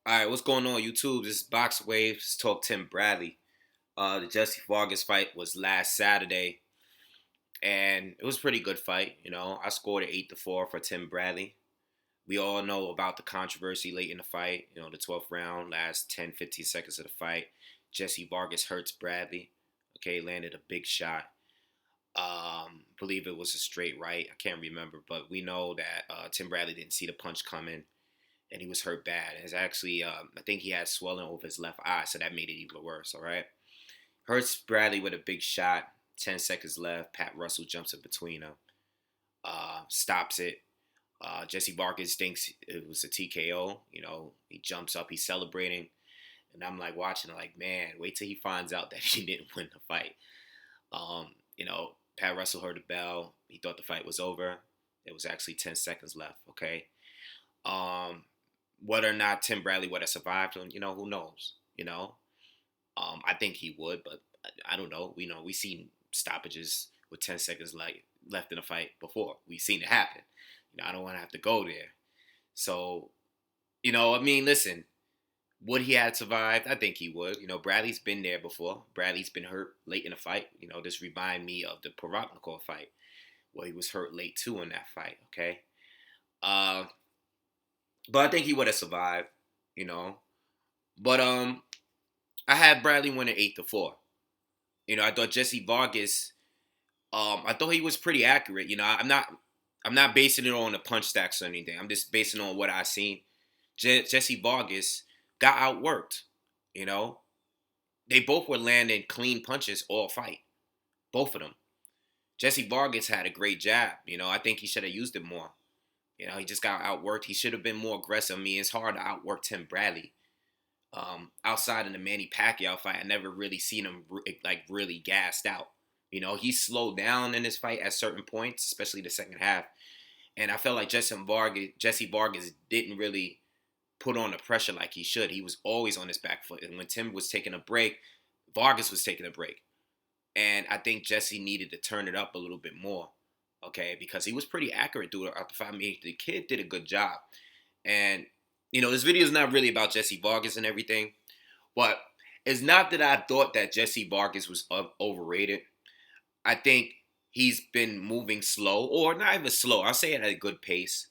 All right, what's going on, YouTube? This is BoxingWave. Let's talk Tim Bradley. The Jesse Vargas fight was last Saturday, and it was a pretty good fight. I scored an 8-4 for Tim Bradley. We all know about the controversy late in the fight. The 12th round, last 10, 15 seconds of the fight. Jesse Vargas hurts Bradley. Okay, landed a big shot. Believe it was a straight right. I can't remember, but we know that Tim Bradley didn't see the punch coming and he was hurt bad. It's actually, I think he had swelling over his left eye, so that made it even worse. All right, hurts Bradley with a big shot. 10 seconds left. Pat Russell jumps in between them, stops it. Jesse Vargas thinks it was a TKO. He jumps up, he's celebrating, and I'm like watching, like, man, wait till he finds out that he didn't win the fight. Um, Pat Russell heard the bell. He thought the fight was over. It was actually 10 seconds left. Okay. Um, Whether or not Tim Bradley would have survived, who knows? I think he would, but I don't know. We've seen stoppages with 10 seconds left in a fight before. We've seen it happen. I don't want to have to go there. So, listen, would he have survived? I think he would. Bradley's been there before. Bradley's been hurt late in a fight. This remind me of the Provodnikov fight where he was hurt late too in that fight. Okay. Uh, but I think he would have survived. You know. But I had Bradley winning 8-4. I thought Jesse Vargas. I thought he was pretty accurate. I'm not basing it on the punch stacks or anything. I'm just basing it on what I seen. Jesse Vargas got outworked. You know, they both were landing clean punches all fight. Both of them. Jesse Vargas had a great jab. I think he should have used it more. He just got outworked. He should have been more aggressive. I mean, it's hard to outwork Tim Bradley. Outside of the Manny Pacquiao fight, I never really seen him really gassed out. He slowed down in this fight at certain points, especially the second half. And I felt like Jesse Vargas didn't really put on the pressure like he should. He was always on his back foot. And when Tim was taking a break, Vargas was taking a break. And I think Jesse needed to turn it up a little bit more, okay, because he was pretty accurate throughout the fight. I mean, the kid did a good job. And, this video is not really about Jesse Vargas and everything, but it's not that I thought that Jesse Vargas was overrated. I think he's been moving slow, or not even slow. I'll say it at a good pace.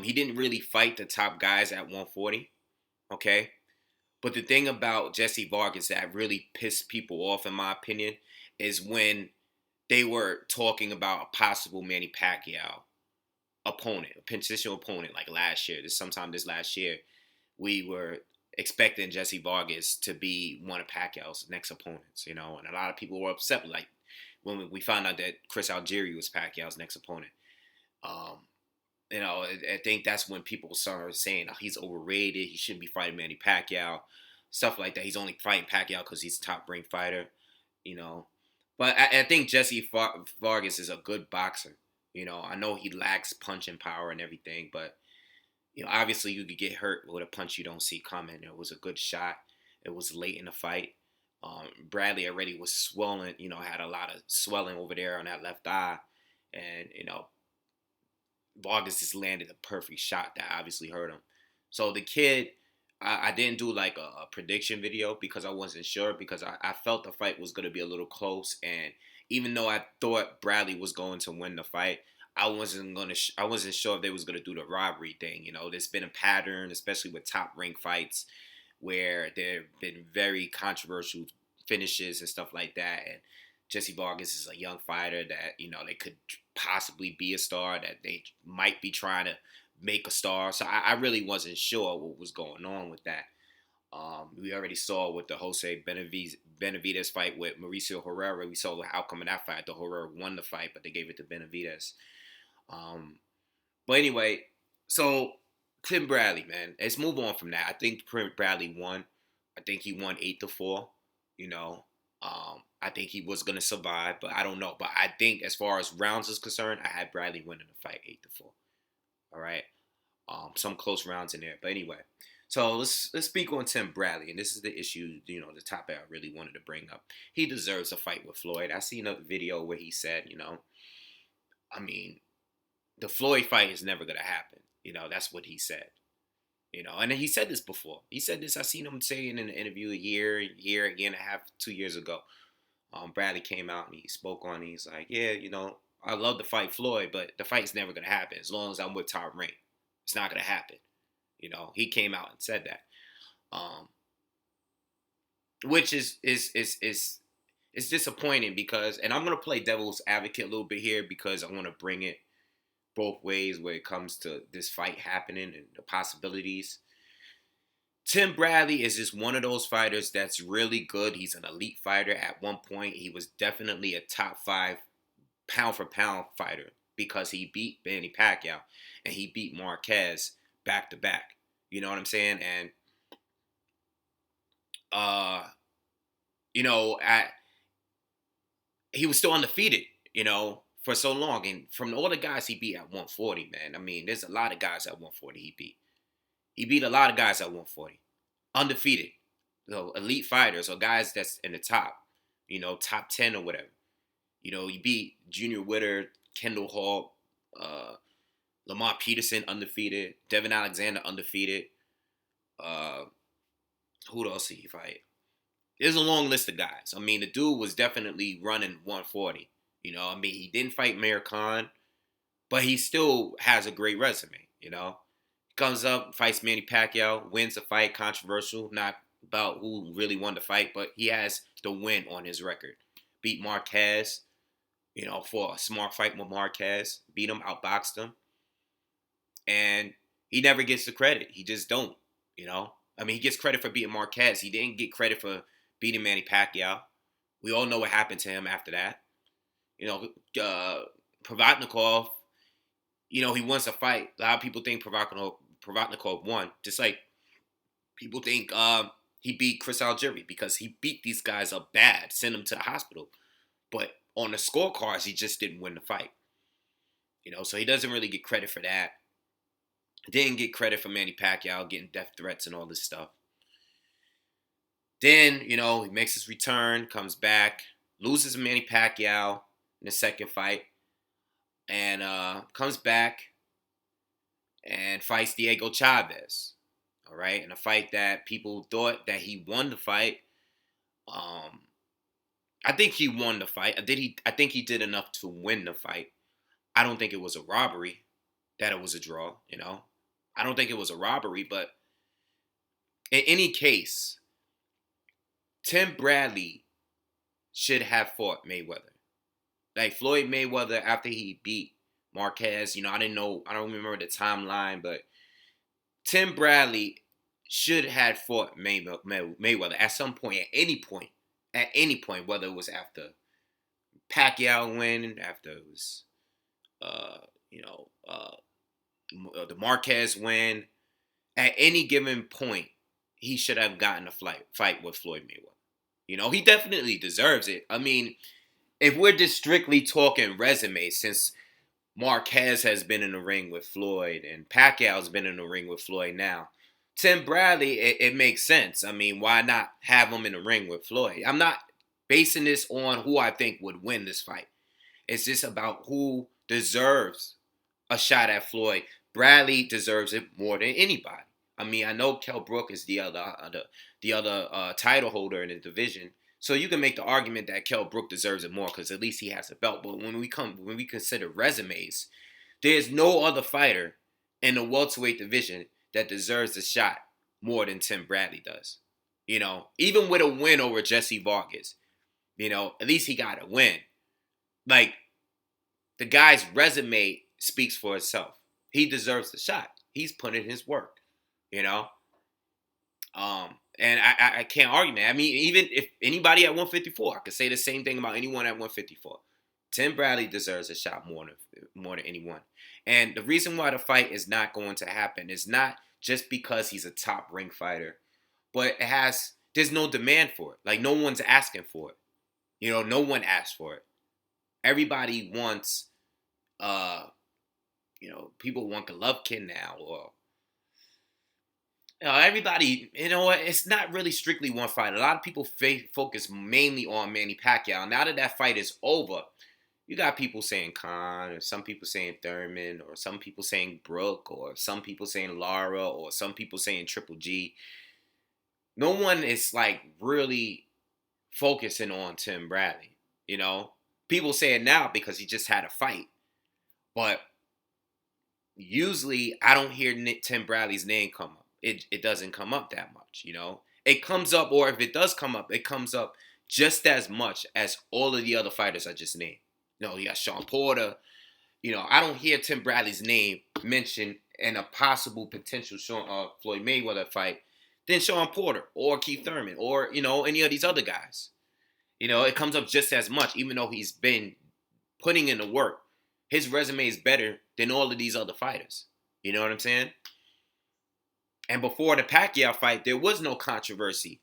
He didn't really fight the top guys at 140, okay? But the thing about Jesse Vargas that really pissed people off, in my opinion, is when they were talking about a possible Manny Pacquiao opponent, a potential opponent, like last year. Sometime this last year, we were expecting Jesse Vargas to be one of Pacquiao's next opponents, and a lot of people were upset, like when we found out that Chris Algieri was Pacquiao's next opponent. Um, I think that's when people started saying, oh, he's overrated. He shouldn't be fighting Manny Pacquiao, stuff like that. He's only fighting Pacquiao because he's a top-ranked fighter, you know. But I think Jesse Vargas is a good boxer. I know he lacks punching power and everything, but obviously you could get hurt with a punch you don't see coming. It was a good shot. It was late in the fight. Bradley already was swollen. Had a lot of swelling over there on that left eye, and Vargas just landed a perfect shot that obviously hurt him. So the kid, I didn't do like a prediction video because I wasn't sure, because I felt the fight was going to be a little close, and even though I thought Bradley was going to win the fight, I wasn't sure if they was going to do the robbery thing. There's been a pattern, especially with top rank fights, where there have been very controversial finishes and stuff like that. And Jesse Vargas is a young fighter that, they could possibly be a star, that they might be trying to make a star. So I really wasn't sure what was going on with that. We already saw with the Jose Benavidez fight with Mauricio Herrera. We saw the outcome of that fight. The Herrera won the fight, but they gave it to Benavidez. But anyway, so Tim Bradley, man, let's move on from that. I think Bradley won. I think he won 8-4. I think he was gonna survive, but I don't know. But I think as far as rounds is concerned, I had Bradley winning the fight 8-4. All right. Some close rounds in there, but anyway. So let's speak on Tim Bradley, and this is the issue, the topic I really wanted to bring up. He deserves a fight with Floyd. I seen a video where he said, I mean, the Floyd fight is never gonna happen. That's what he said. And he said this before. He said this. I seen him say it in an interview a year and a half, 2 years ago. Bradley came out and he spoke on it. He's like, yeah, I love to fight Floyd, but the fight's never gonna happen as long as I'm with Top Rank. It's not gonna happen. He came out and said that, which is disappointing because, and I'm gonna play devil's advocate a little bit here because I want to bring it both ways when it comes to this fight happening and the possibilities. Tim Bradley is just one of those fighters that's really good. He's an elite fighter. At one point, he was definitely a top 5 pound for pound fighter because he beat Manny Pacquiao and he beat Marquez back to back. You know what I'm saying? And he was still undefeated, for so long. And from all the guys he beat at 140, man, I mean, there's a lot of guys at 140 he beat. He beat a lot of guys at 140. Undefeated. Elite fighters or guys that's in the top, top 10 or whatever. He beat Junior Witter, Kendall Hall, Lamont Peterson, undefeated. Devin Alexander, undefeated. Who else did he fight? There's a long list of guys. I mean, the dude was definitely running 140. He didn't fight Mayor Khan, but he still has a great resume, Comes up, fights Manny Pacquiao, wins the fight, controversial, not about who really won the fight, but he has the win on his record. Beat Marquez, for a smart fight with Marquez. Beat him, outboxed him. And he never gets the credit. He just don't, he gets credit for beating Marquez. He didn't get credit for beating Manny Pacquiao. We all know what happened to him after that. Provatnikov, he wants a fight. A lot of people think Provatnikov won. Just like people think he beat Chris Algieri because he beat these guys up bad, sent them to the hospital. But on the scorecards, he just didn't win the fight. So he doesn't really get credit for that. Didn't get credit for Manny Pacquiao getting death threats and all this stuff. Then, he makes his return, comes back, loses to Manny Pacquiao in the second fight, and comes back and fights Diego Chavez. All right, in a fight that people thought that he won the fight. I think he won the fight. I think he did enough to win the fight. I don't think it was a robbery, that it was a draw, I don't think it was a robbery, but in any case, Tim Bradley should have fought Mayweather. Like Floyd Mayweather, after he beat Marquez, I don't remember the timeline, but Tim Bradley should have fought Mayweather at some point, at any point, whether it was after Pacquiao win, after it was, the Marquez win, at any given point, he should have gotten a fight with Floyd Mayweather. He definitely deserves it. I mean, if we're just strictly talking resumes, since Marquez has been in the ring with Floyd and Pacquiao's been in the ring with Floyd now, Tim Bradley, it makes sense. I mean, why not have him in the ring with Floyd? I'm not basing this on who I think would win this fight. It's just about who deserves a shot at Floyd. Bradley deserves it more than anybody. I mean, I know Kell Brook is the other title holder in the division, so you can make the argument that Kell Brook deserves it more because at least he has a belt. But when we consider resumes, there's no other fighter in the welterweight division that deserves a shot more than Tim Bradley does. Even with a win over Jesse Vargas, at least he got a win. Like, the guy's resume speaks for itself. He deserves the shot. He's put in his work, and I can't argue that. I mean, even if anybody at 154, I could say the same thing about anyone at 154. Tim Bradley deserves a shot more than anyone. And the reason why the fight is not going to happen is not just because he's a top ring fighter, but there's no demand for it. Like, no one's asking for it. No one asked for it. Everybody wants, people want Golovkin now, or everybody, it's not really strictly one fight. A lot of people focus mainly on Manny Pacquiao. Now that fight is over, You got people saying Khan, or some people saying Thurman, or some people saying Brooke, or some people saying Lara, or some people saying Triple G. No one is like really focusing on Tim Bradley. You know, people say it now because he just had a fight, but usually I don't hear Tim Bradley's name come up. It doesn't come up that much. You know, it comes up, or if it does come up, it comes up just as much as all of the other fighters I just named. You know, you got Sean Porter. You know, I don't hear Tim Bradley's name mentioned in a possible potential Floyd Mayweather fight than Sean Porter or Keith Thurman or, you know, any of these other guys. You know, it comes up just as much, even though he's been putting in the work. His resume is better than all of these other fighters. You know what I'm saying? And before the Pacquiao fight, there was no controversy.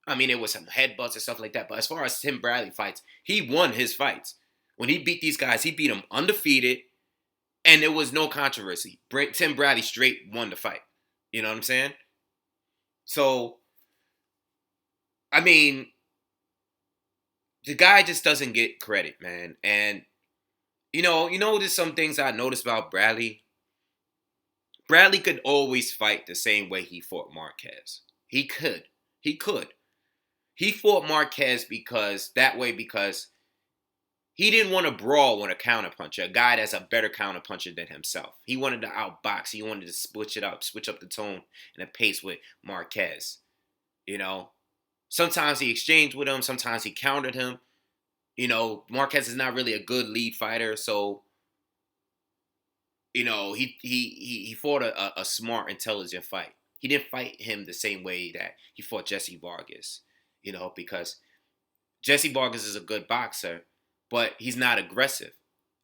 I mean, there was some headbutts and stuff like that. But as far as Tim Bradley fights, he won his fights. When he beat these guys, he beat them undefeated, and there was no controversy. Tim Bradley straight won the fight. You know what I'm saying? So, I mean, the guy just doesn't get credit, man. And, you know, there's some things I noticed about Bradley. Bradley could always fight the same way he fought Marquez. He could. He could. He fought Marquez because he didn't want to brawl with a counterpuncher, a guy that's a better counterpuncher than himself. He wanted to outbox. He wanted to switch up the tone and the pace with Marquez. You know, sometimes he exchanged with him. Sometimes he countered him. You know, Marquez is not really a good lead fighter, so you know he fought a smart, intelligent fight. He didn't fight him the same way that he fought Jesse Vargas. You know, because Jesse Vargas is a good boxer, but he's not aggressive.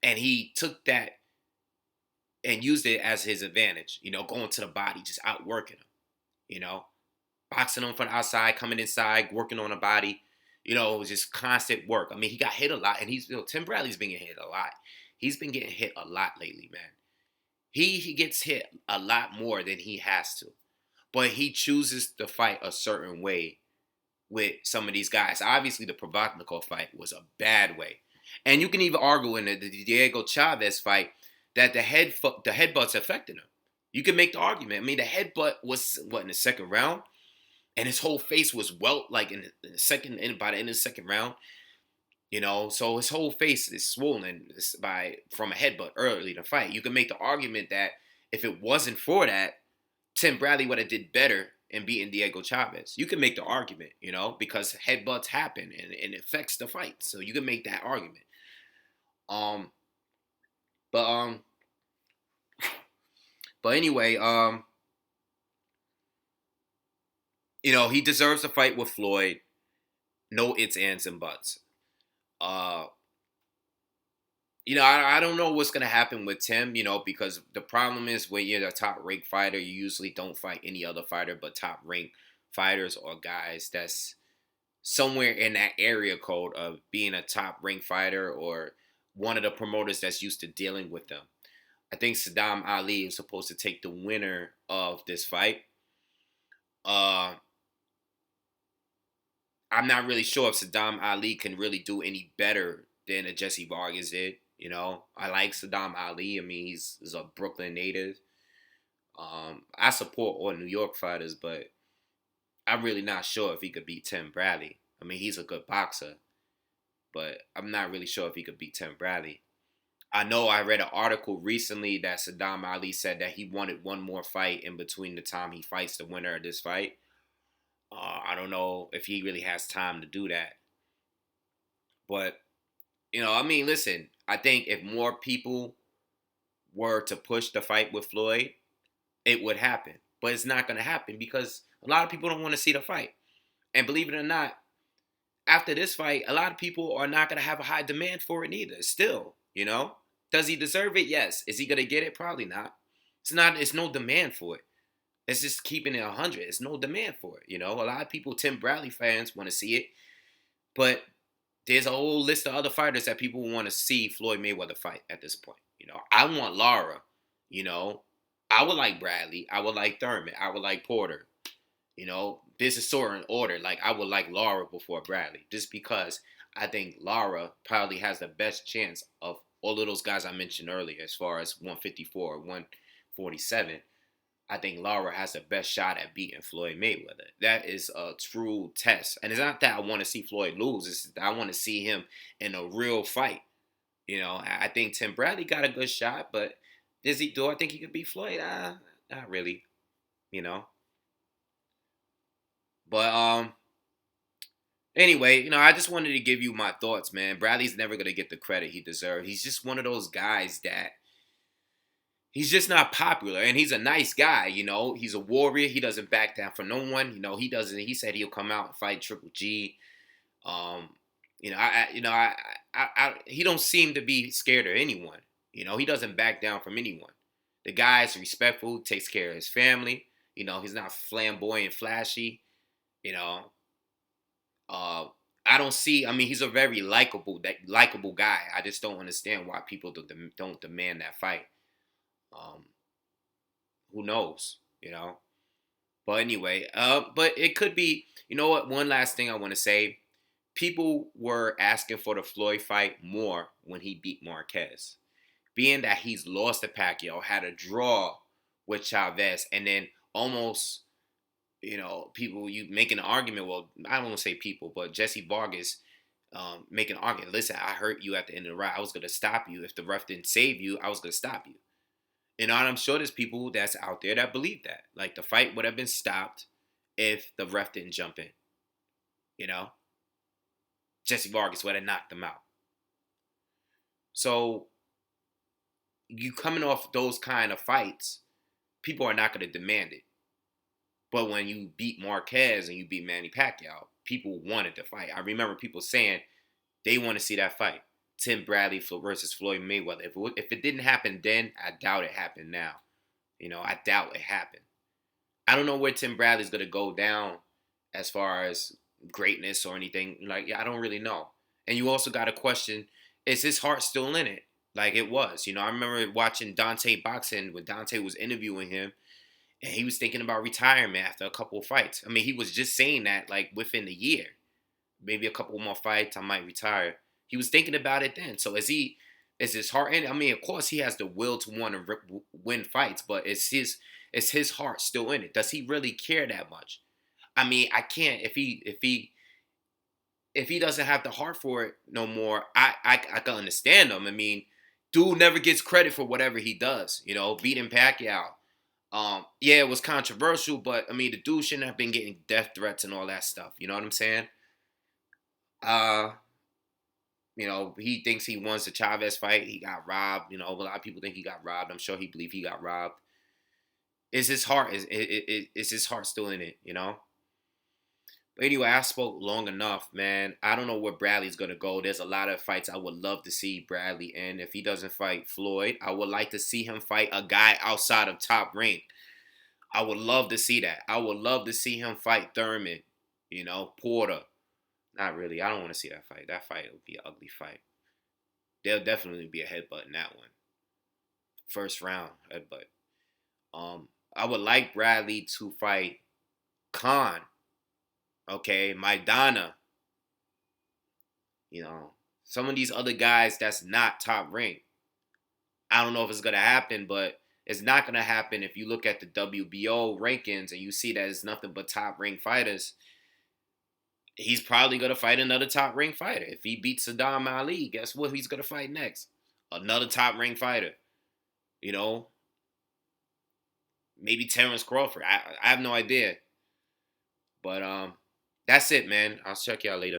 And he took that and used it as his advantage, you know, going to the body, just outworking him, you know, boxing him from the outside, coming inside, working on the body. You know, it was just constant work. I mean, he got hit a lot, and Tim Bradley's been getting hit a lot. He's been getting hit a lot lately, man. He gets hit a lot more than he has to. But he chooses to fight a certain way with some of these guys. Obviously, the Provodnikov fight was a bad way. And you can even argue in the Diego Chavez fight that the headbutts affected him. You can make the argument. I mean, the headbutt was, in the second round? And his whole face was like by the end of the second round. You know, so his whole face is swollen from a headbutt early in the fight. You can make the argument that if it wasn't for that, Tim Bradley would have did better in beating Diego Chavez. You can make the argument, you know, because headbutts happen and it affects the fight. So you can make that argument. But anyway, you know, he deserves a fight with Floyd. No ifs, ands, and buts. You know, I don't know what's going to happen with Tim, you know, because the problem is when you're a top-ranked fighter, you usually don't fight any other fighter but top-ranked fighters or guys that's somewhere in that area code of being a top-ranked fighter or one of the promoters that's used to dealing with them. I think Saddam Ali is supposed to take the winner of this fight. I'm not really sure if Saddam Ali can really do any better than a Jesse Vargas did. You know, I like Saddam Ali. I mean, he's a Brooklyn native. I support all New York fighters, but I'm really not sure if he could beat Tim Bradley. I mean, he's a good boxer, but I'm not really sure if he could beat Tim Bradley. I know I read an article recently that Saddam Ali said that he wanted one more fight in between the time he fights the winner of this fight. I don't know if he really has time to do that. But, you know, I mean, listen, I think if more people were to push the fight with Floyd, it would happen. But it's not going to happen because a lot of people don't want to see the fight. And believe it or not, after this fight, a lot of people are not going to have a high demand for it either. Still, you know? Does he deserve it? Yes. Is he going to get it? Probably not. It's no demand for it. It's just keeping it 100. It's no demand for it, you know? A lot of people, Tim Bradley fans, want to see it. But there's a whole list of other fighters that people want to see Floyd Mayweather fight at this point. You know, I want Lara. You know, I would like Bradley. I would like Thurman. I would like Porter. You know, this is sort of in order. Like, I would like Lara before Bradley. Just because I think Lara probably has the best chance of all of those guys I mentioned earlier, as far as 154, 147. I think Lara has the best shot at beating Floyd Mayweather. That is a true test. And it's not that I want to see Floyd lose. It's that I want to see him in a real fight. I think Tim Bradley got a good shot, but do I think he could beat Floyd? Not really, you know. But anyway, I just wanted to give you my thoughts, man. Bradley's never gonna get the credit he deserves. He's just one of those guys that he's just not popular, and he's a nice guy. He's a warrior. He doesn't back down for no one. He doesn't. He said he'll come out and fight Triple G. Um, he don't seem to be scared of anyone. He doesn't back down from anyone. The guy is respectful, takes care of his family. He's not flamboyant, flashy. You know, I don't see. I mean, he's a very likable guy. I just don't understand why people don't demand that fight. Um, who knows? But anyway, but it could be. You know what? One last thing I want to say. People were asking for the Floyd fight more when he beat Marquez. Being that he's lost to Pacquiao, had a draw with Chavez, and then almost, people, you making an argument. Well, I don't want to say people, but Jesse Vargas making an argument. Listen, I hurt you at the end of the round. I was going to stop you. If the ref didn't save you, I was going to stop you. And I'm sure there's people that's out there that believe that. Like, the fight would have been stopped if the ref didn't jump in. Jesse Vargas would have knocked him out. So, you coming off those kind of fights, people are not going to demand it. But when you beat Marquez and you beat Manny Pacquiao, people wanted to fight. I remember people saying they want to see that fight. Tim Bradley versus Floyd Mayweather. If it didn't happen then, I doubt it happened now. I doubt it happened. I don't know where Tim Bradley's going to go down as far as greatness or anything. I don't really know. And you also got to question, is his heart still in it? Like it was. I remember watching Dante boxing when Dante was interviewing him, and he was thinking about retirement after a couple of fights. I mean, he was just saying that like within the year. Maybe a couple more fights, I might retire. He was thinking about it then. So is his heart in it? I mean, of course he has the will to want to win fights, but is his heart still in it? Does he really care that much? I mean, I can't if he doesn't have the heart for it no more, I can understand him. I mean, dude never gets credit for whatever he does. Beating Pacquiao. Yeah, it was controversial, but I mean, the dude shouldn't have been getting death threats and all that stuff. You know what I'm saying? Uh, he thinks he won the Chavez fight. He got robbed. A lot of people think he got robbed. I'm sure he believes he got robbed. Is his heart is his heart still in it? But anyway, I spoke long enough, man. I don't know where Bradley's gonna go. There's a lot of fights I would love to see Bradley in. If he doesn't fight Floyd, I would like to see him fight a guy outside of Top Rank. I would love to see that. I would love to see him fight Thurman. Porter. Not really. I don't want to see that fight. That fight would be an ugly fight. There'll definitely be a headbutt in that one. First round headbutt. I would like Bradley to fight Khan. Okay, Maidana. Some of these other guys that's not Top Rank. I don't know if it's gonna happen, but it's not gonna happen if you look at the WBO rankings and you see that it's nothing but top rank fighters. He's probably going to fight another top-ranked fighter. If he beats Saddam Ali, guess what he's going to fight next? Another top-ranked fighter. Maybe Terrence Crawford. I have no idea. But that's it, man. I'll check y'all later.